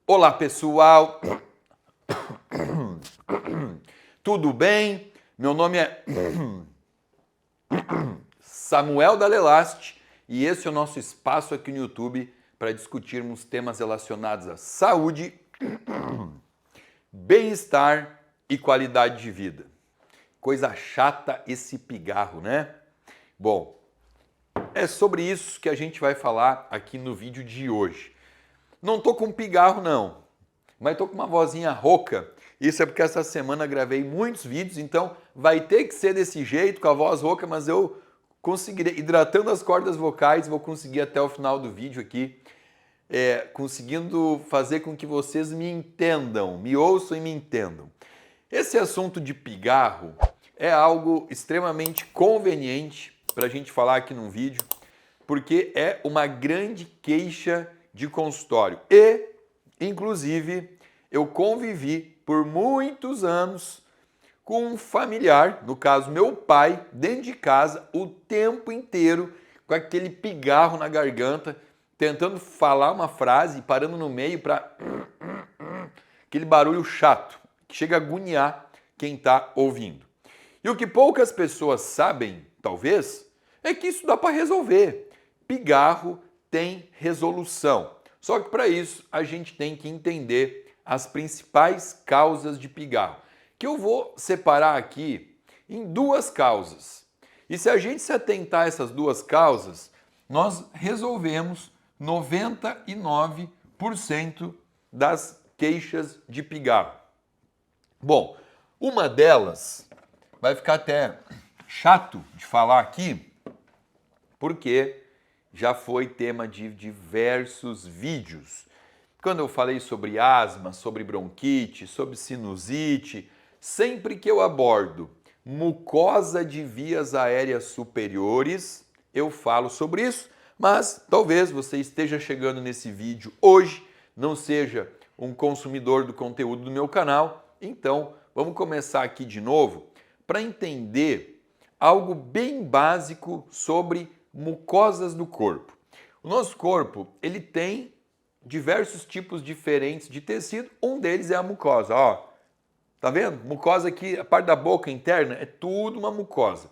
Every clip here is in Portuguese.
Olá pessoal, tudo bem? Meu nome é Samuel Dalelaste e esse é o nosso espaço aqui no YouTube para discutirmos temas relacionados à saúde, bem-estar e qualidade de vida. Coisa chata esse pigarro, né? Bom, é sobre isso que a gente vai falar aqui no vídeo de hoje. Não tô com pigarro não, mas tô com uma vozinha rouca. Isso é porque essa semana gravei muitos vídeos, então vai ter que ser desse jeito, com a voz rouca, mas eu conseguirei, hidratando as cordas vocais, vou conseguir até o final do vídeo aqui, conseguindo fazer com que vocês me entendam, me ouçam e me entendam. Esse assunto de pigarro é algo extremamente conveniente para a gente falar aqui num vídeo, porque é uma grande queixa de consultório. E, inclusive, eu convivi por muitos anos com um familiar, no caso meu pai, dentro de casa, o tempo inteiro, com aquele pigarro na garganta, tentando falar uma frase, parando no meio para aquele barulho chato, que chega a agoniar quem está ouvindo. E o que poucas pessoas sabem, talvez, é que isso dá para resolver. Pigarro tem resolução. Só que para isso a gente tem que entender as principais causas de pigarro, que eu vou separar aqui em duas causas. E se a gente se atentar a essas duas causas, nós resolvemos 99% das queixas de pigarro. Bom, uma delas vai ficar até chato de falar aqui, porque já foi tema de diversos vídeos. Quando eu falei sobre asma, sobre bronquite, sobre sinusite, sempre que eu abordo mucosa de vias aéreas superiores, eu falo sobre isso, mas talvez você esteja chegando nesse vídeo hoje, não seja um consumidor do conteúdo do meu canal, então vamos começar aqui de novo para entender algo bem básico sobre mucosas do corpo. O nosso corpo, ele tem diversos tipos diferentes de tecido, um deles é a mucosa. Ó, tá vendo? Mucosa aqui, a parte da boca interna é tudo uma mucosa.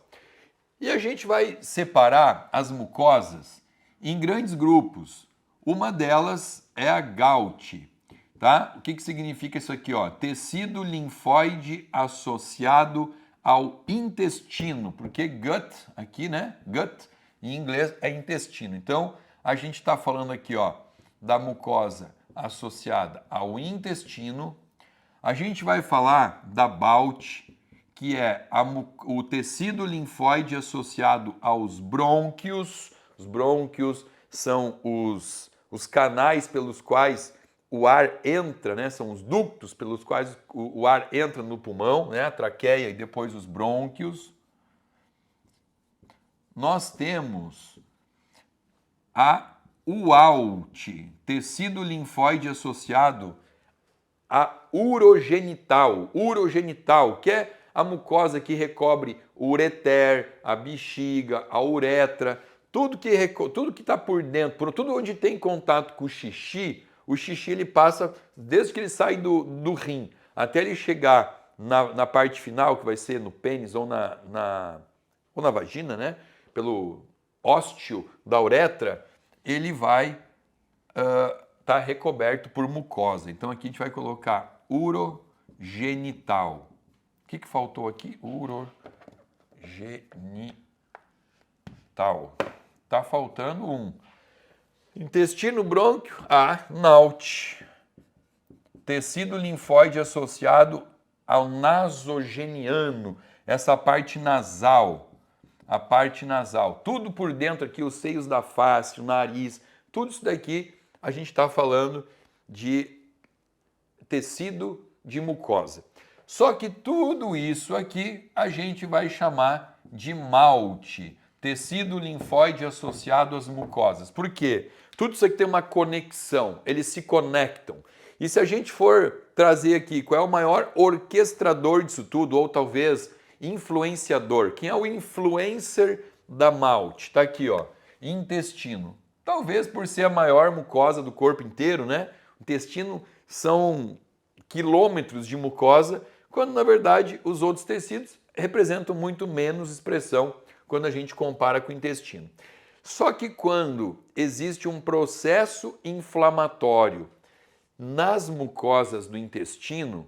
E a gente vai separar as mucosas em grandes grupos. Uma delas é a GALT, tá? O que significa isso aqui, ó? Tecido linfóide associado ao intestino, porque gut aqui, né? Gut em inglês é intestino. Então, a gente está falando aqui, ó, da mucosa associada ao intestino. A gente vai falar da BALT, que é o tecido linfóide associado aos brônquios. Os brônquios são os canais pelos quais o ar entra, né? São os ductos pelos quais o ar entra no pulmão, né? A traqueia e depois os brônquios. Nós temos a UALT, tecido linfóide associado a urogenital. Urogenital, que é a mucosa que recobre o ureter, a bexiga, a uretra, tudo que está por dentro, tudo onde tem contato com o xixi ele passa, desde que ele sai do rim, até ele chegar na parte final, que vai ser no pênis ou na vagina, pelo ósteo da uretra, ele vai estar recoberto por mucosa. Então aqui a gente vai colocar urogenital. O que faltou aqui? Urogenital. Tá faltando um. Intestino brônquio, NALT. Tecido linfóide associado ao nasogeniano, essa parte nasal. A parte nasal, tudo por dentro aqui, os seios da face, o nariz, tudo isso daqui a gente está falando de tecido de mucosa. Só que tudo isso aqui a gente vai chamar de MALT, tecido linfóide associado às mucosas. Por quê? Tudo isso aqui tem uma conexão, eles se conectam. E se a gente for trazer aqui qual é o maior orquestrador disso tudo, ou talvez influenciador. Quem é o influencer da MALT? Tá aqui, ó, intestino. Talvez por ser a maior mucosa do corpo inteiro, né? O intestino são quilômetros de mucosa, quando na verdade os outros tecidos representam muito menos expressão quando a gente compara com o intestino. Só que quando existe um processo inflamatório nas mucosas do intestino,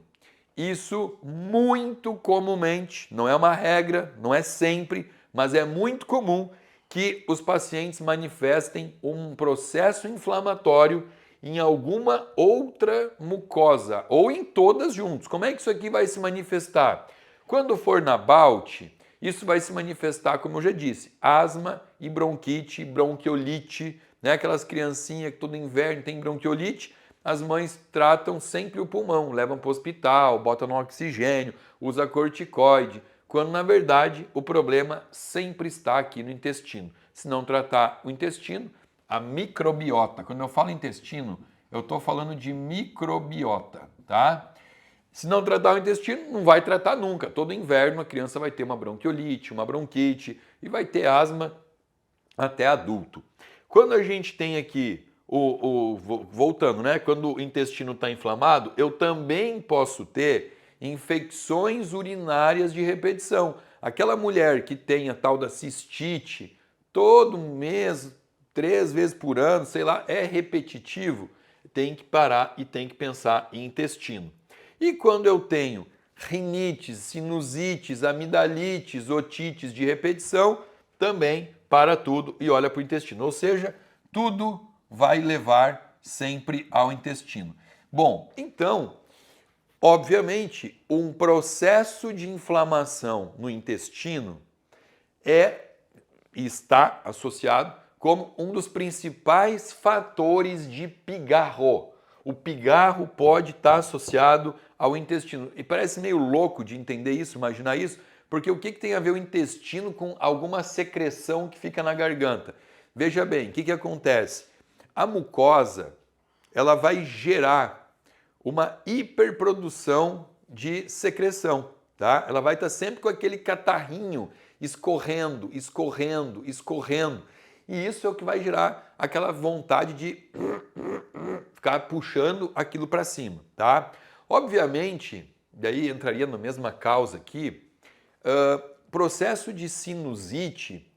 isso muito comumente, não é uma regra, não é sempre, mas é muito comum que os pacientes manifestem um processo inflamatório em alguma outra mucosa ou em todas juntos. Como é que isso aqui vai se manifestar? Quando for na BALT, isso vai se manifestar, como eu já disse, asma e bronquite, bronquiolite, né? Aquelas criancinhas que todo inverno tem bronquiolite, as mães tratam sempre o pulmão, levam para o hospital, botam no oxigênio, usa corticoide, quando na verdade o problema sempre está aqui no intestino. Se não tratar o intestino, a microbiota. Quando eu falo intestino, eu estou falando de microbiota, tá? Se não tratar o intestino, não vai tratar nunca. Todo inverno a criança vai ter uma bronquiolite, uma bronquite e vai ter asma até adulto. Quando a gente tem aqui, voltando, né? Quando o intestino está inflamado, eu também posso ter infecções urinárias de repetição. Aquela mulher que tem a tal da cistite, todo mês, 3 vezes por ano, sei lá, é repetitivo, tem que parar e tem que pensar em intestino. E quando eu tenho rinites, sinusites, amidalites, otites de repetição, também para tudo e olha para o intestino. Ou seja, tudo vai levar sempre ao intestino. Bom, então, obviamente, um processo de inflamação no intestino está associado como um dos principais fatores de pigarro. O pigarro pode estar associado ao intestino. E parece meio louco de entender isso, imaginar isso, porque o que tem a ver o intestino com alguma secreção que fica na garganta? Veja bem, o que acontece? A mucosa, ela vai gerar uma hiperprodução de secreção, tá? Ela vai estar sempre com aquele catarrinho escorrendo, escorrendo, escorrendo. E isso é o que vai gerar aquela vontade de ficar puxando aquilo para cima, tá? Obviamente, daí entraria na mesma causa aqui, processo de sinusite.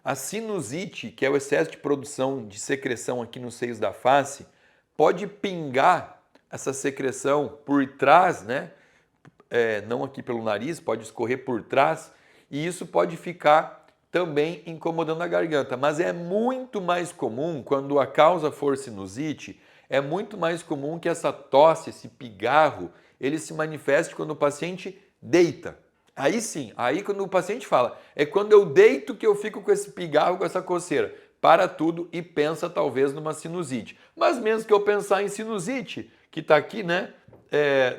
A sinusite, que é o excesso de produção de secreção aqui nos seios da face, pode pingar essa secreção por trás, né? Não aqui pelo nariz, pode escorrer por trás, e isso pode ficar também incomodando a garganta. Mas é muito mais comum, quando a causa for sinusite, é muito mais comum que essa tosse, esse pigarro, ele se manifeste quando o paciente deita. Aí sim, aí quando o paciente fala, é quando eu deito que eu fico com esse pigarro, com essa coceira. Para tudo e pensa talvez numa sinusite. Mas mesmo que eu pensar em sinusite, que está aqui, né,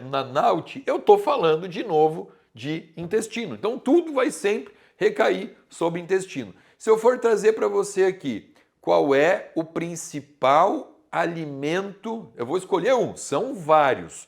na NAUT, eu estou falando de novo de intestino. Então tudo vai sempre recair sobre intestino. Se eu for trazer para você aqui qual é o principal alimento, eu vou escolher um, são vários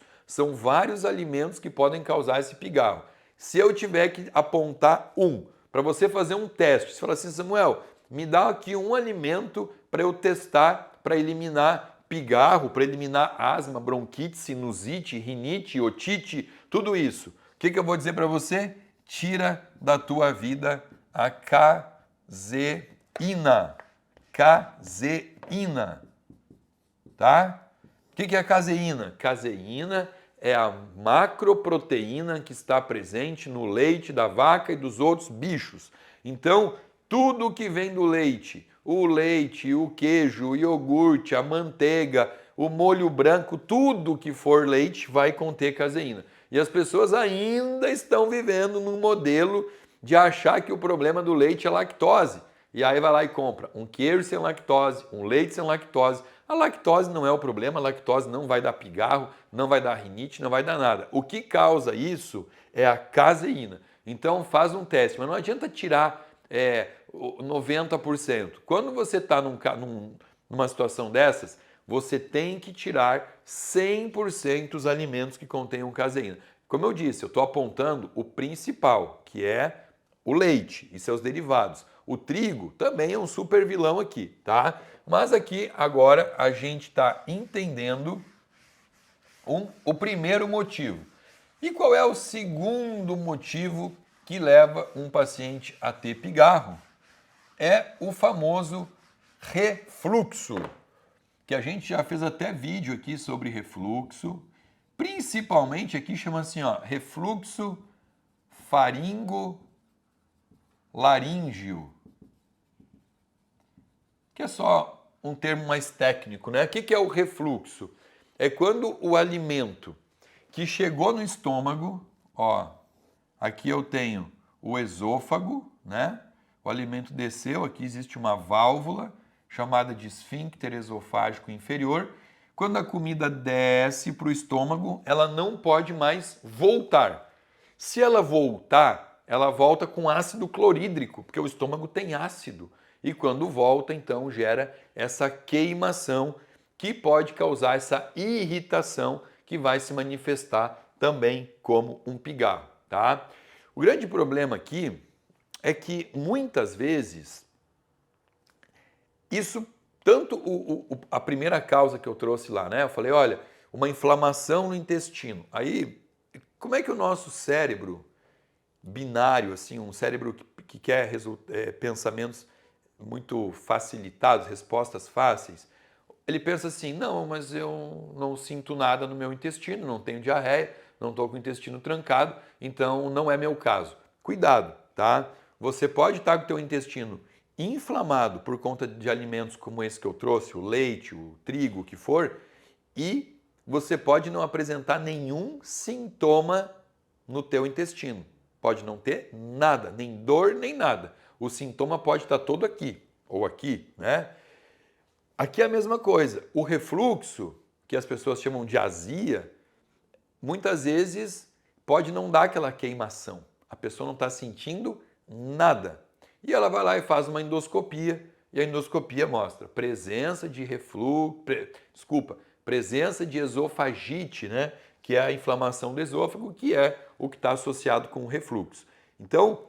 alimentos que podem causar esse pigarro. Se eu tiver que apontar um, para você fazer um teste, você fala assim, Samuel, me dá aqui um alimento para eu testar, para eliminar pigarro, para eliminar asma, bronquite, sinusite, rinite, otite, tudo isso. O que eu vou dizer para você? Tira da tua vida a caseína. Caseína. Tá? O que é a caseína? Caseína é a macroproteína que está presente no leite da vaca e dos outros bichos. Então, tudo que vem do leite, o queijo, o iogurte, a manteiga, o molho branco, tudo que for leite vai conter caseína. E as pessoas ainda estão vivendo num modelo de achar que o problema do leite é lactose. E aí vai lá e compra um queijo sem lactose, um leite sem lactose. A lactose não é o problema, a lactose não vai dar pigarro, não vai dar rinite, não vai dar nada. O que causa isso é a caseína. Então faz um teste, mas não adianta tirar 90%. Quando você está numa situação dessas, você tem que tirar 100% os alimentos que contenham caseína. Como eu disse, eu estou apontando o principal, que é o leite e seus derivados. O trigo também é um super vilão aqui, tá? Mas aqui agora a gente está entendendo o primeiro motivo. E qual é o segundo motivo que leva um paciente a ter pigarro? É o famoso refluxo, que a gente já fez até vídeo aqui sobre refluxo, principalmente aqui chama assim, ó, refluxo faringo-laríngeo, que é só um termo mais técnico, né? O que é o refluxo? É quando o alimento que chegou no estômago, ó, aqui eu tenho o esôfago, né? O alimento desceu, aqui existe uma válvula chamada de esfíncter esofágico inferior. Quando a comida desce para o estômago, ela não pode mais voltar. Se ela voltar, ela volta com ácido clorídrico, porque o estômago tem ácido. E quando volta, então gera essa queimação que pode causar essa irritação que vai se manifestar também como um pigarro, tá? O grande problema aqui é que muitas vezes isso, tanto a primeira causa que eu trouxe lá, né? Eu falei, olha, uma inflamação no intestino. Aí, como é que o nosso cérebro binário, assim, um cérebro que quer pensamentos muito facilitados, respostas fáceis, ele pensa assim, não, mas eu não sinto nada no meu intestino, não tenho diarreia, não estou com o intestino trancado, então não é meu caso. Cuidado, tá? Você pode estar com o teu intestino inflamado por conta de alimentos como esse que eu trouxe, o leite, o trigo, o que for, e você pode não apresentar nenhum sintoma no teu intestino. Pode não ter nada, nem dor, nem nada. O sintoma pode estar todo aqui, ou aqui, né? Aqui é a mesma coisa. O refluxo, que as pessoas chamam de azia, muitas vezes pode não dar aquela queimação. A pessoa não está sentindo nada. E ela vai lá e faz uma endoscopia, e a endoscopia mostra presença de presença de esofagite, né? Que é a inflamação do esôfago, que é o que está associado com o refluxo. Então,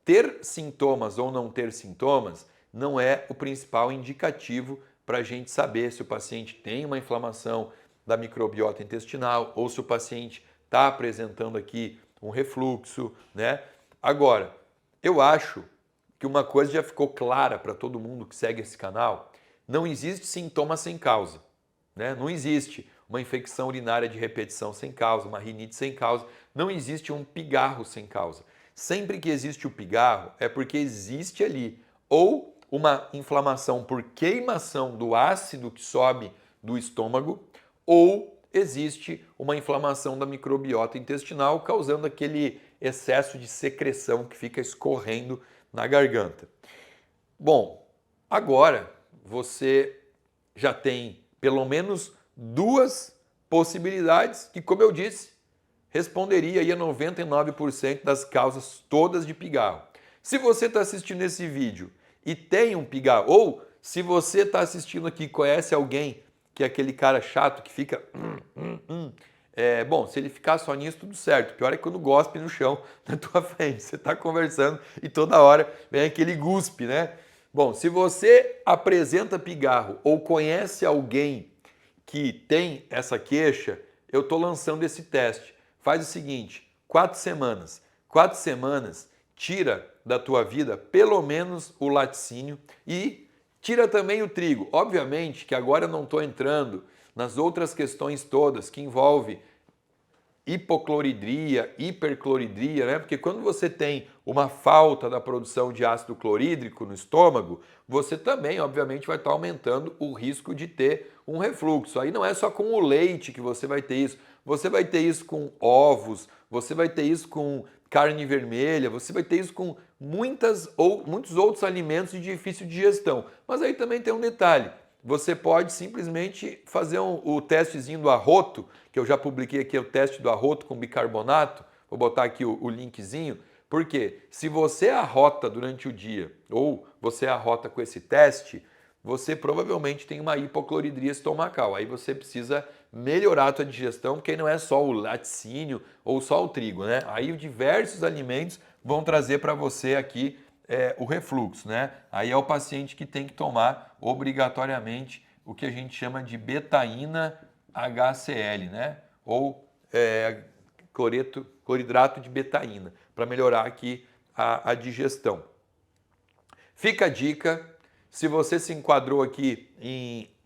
ter sintomas ou não ter sintomas não é o principal indicativo para a gente saber se o paciente tem uma inflamação da microbiota intestinal ou se o paciente está apresentando aqui um refluxo, né? Agora, eu acho que uma coisa já ficou clara para todo mundo que segue esse canal, não existe sintoma sem causa, né? Não existe uma infecção urinária de repetição sem causa, uma rinite sem causa, não existe um pigarro sem causa. Sempre que existe o pigarro é porque existe ali ou uma inflamação por queimação do ácido que sobe do estômago, ou existe uma inflamação da microbiota intestinal causando aquele excesso de secreção que fica escorrendo na garganta. Bom, agora você já tem pelo menos duas possibilidades que, como eu disse, responderia aí a 99% das causas todas de pigarro. Se você está assistindo esse vídeo e tem um pigarro, ou se você está assistindo aqui e conhece alguém que é aquele cara chato que fica... bom, se ele ficar só nisso, tudo certo. Pior é quando gospe no chão na tua frente. Você está conversando e toda hora vem aquele guspe, né? Bom, se você apresenta pigarro ou conhece alguém que tem essa queixa, eu estou lançando esse teste. Faz o seguinte, 4 semanas. 4 semanas, tira da tua vida pelo menos o laticínio e tira também o trigo. Obviamente que agora eu não estou entrando nas outras questões todas que envolvem hipocloridria, hipercloridria, né? Porque quando você tem uma falta da produção de ácido clorídrico no estômago, você também, obviamente, vai estar aumentando o risco de ter um refluxo. Aí não é só com o leite que você vai ter isso. Você vai ter isso com ovos, você vai ter isso com carne vermelha, você vai ter isso com muitos outros alimentos de difícil digestão. Mas aí também tem um detalhe. Você pode simplesmente fazer o testezinho do arroto, que eu já publiquei aqui, o teste do arroto com bicarbonato. Vou botar aqui o linkzinho. Porque se você arrota durante o dia ou você arrota com esse teste, você provavelmente tem uma hipocloridria estomacal. Aí você precisa melhorar a tua digestão, porque aí não é só o laticínio ou só o trigo, né? Aí diversos alimentos vão trazer para você aqui o refluxo, né? Aí é o paciente que tem que tomar obrigatoriamente o que a gente chama de betaína HCl, né? ou cloridrato de betaína, para melhorar aqui a digestão. Fica a dica, se você se enquadrou aqui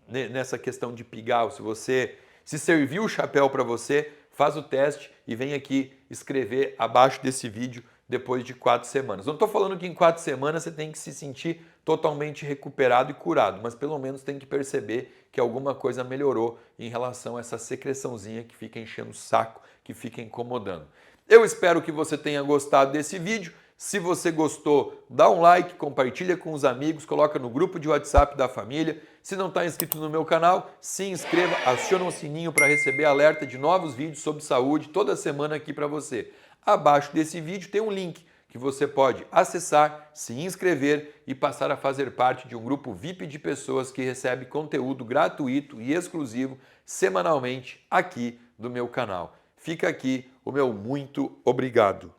nessa questão de pigar, se serviu o chapéu para você, faz o teste e vem aqui escrever abaixo desse vídeo depois de 4 semanas. Não estou falando que em 4 semanas você tem que se sentir totalmente recuperado e curado, mas pelo menos tem que perceber que alguma coisa melhorou em relação a essa secreçãozinha que fica enchendo o saco, que fica incomodando. Eu espero que você tenha gostado desse vídeo. Se você gostou, dá um like, compartilha com os amigos, coloca no grupo de WhatsApp da família. Se não está inscrito no meu canal, se inscreva, aciona o sininho para receber alerta de novos vídeos sobre saúde toda semana aqui para você. Abaixo desse vídeo tem um link que você pode acessar, se inscrever e passar a fazer parte de um grupo VIP de pessoas que recebe conteúdo gratuito e exclusivo semanalmente aqui do meu canal. Fica aqui o meu muito obrigado.